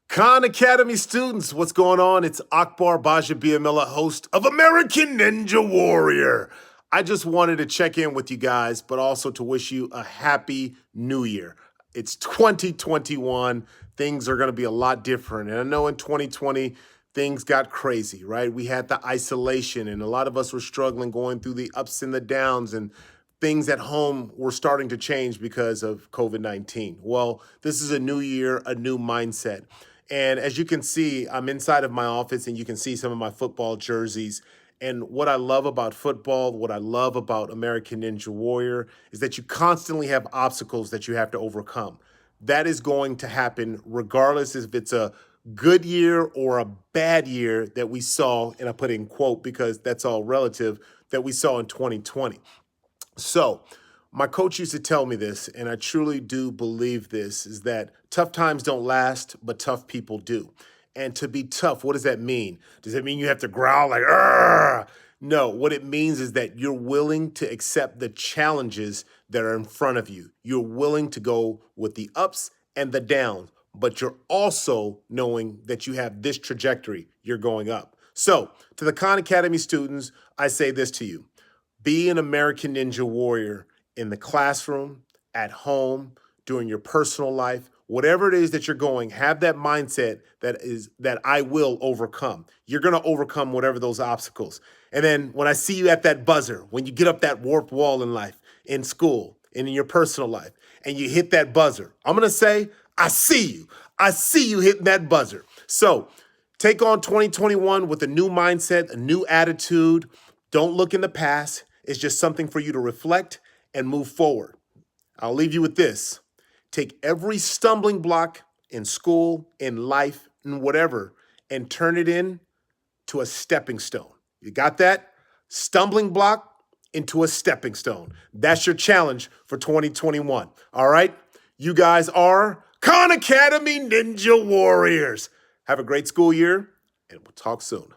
Khan Academy students, what's going on? It's Akbar Gbajabiamila, host of American Ninja Warrior. I just wanted to check in with you guys, but also to wish you a happy new year. It's 2021. Things are going to be a lot different. And I know in 2020, things got crazy, right? We had the isolation, and a lot of us were struggling going through the ups and the downs, and things at home were starting to change because of COVID-19. Well, this is a new year, a new mindset. And as you can see, I'm inside of my office and you can see some of my football jerseys. And what I love about football, what I love about American Ninja Warrior is that you constantly have obstacles that you have to overcome. That is going to happen regardless if it's a good year or a bad year that we saw, and I put in quote because that's all relative, that we saw in 2020. So, my coach used to tell me this, and I truly do believe this, is that tough times don't last, but tough people do. And to be tough, what does that mean? Does it mean you have to growl like, "Arr!" No, what it means is that you're willing to accept the challenges that are in front of you. You're willing to go with the ups and the downs, but you're also knowing that you have this trajectory, you're going up. So, to the Khan Academy students, I say this to you. Be an American Ninja Warrior in the classroom, at home, during your personal life, whatever it is that you're going, have that mindset that I will overcome. You're going to overcome whatever those obstacles. And then when I see you at that buzzer, when you get up that warped wall in life, in school, and in your personal life, and you hit that buzzer, I'm going to say, I see you. I see you hitting that buzzer. So take on 2021 with a new mindset, a new attitude. Don't look in the past. It's just something for you to reflect and move forward. I'll leave you with this. Take every stumbling block in school, in life, in whatever, and turn it into a stepping stone. You got that? Stumbling block into a stepping stone. That's your challenge for 2021. All right? You guys are Khan Academy Ninja Warriors. Have a great school year, and we'll talk soon.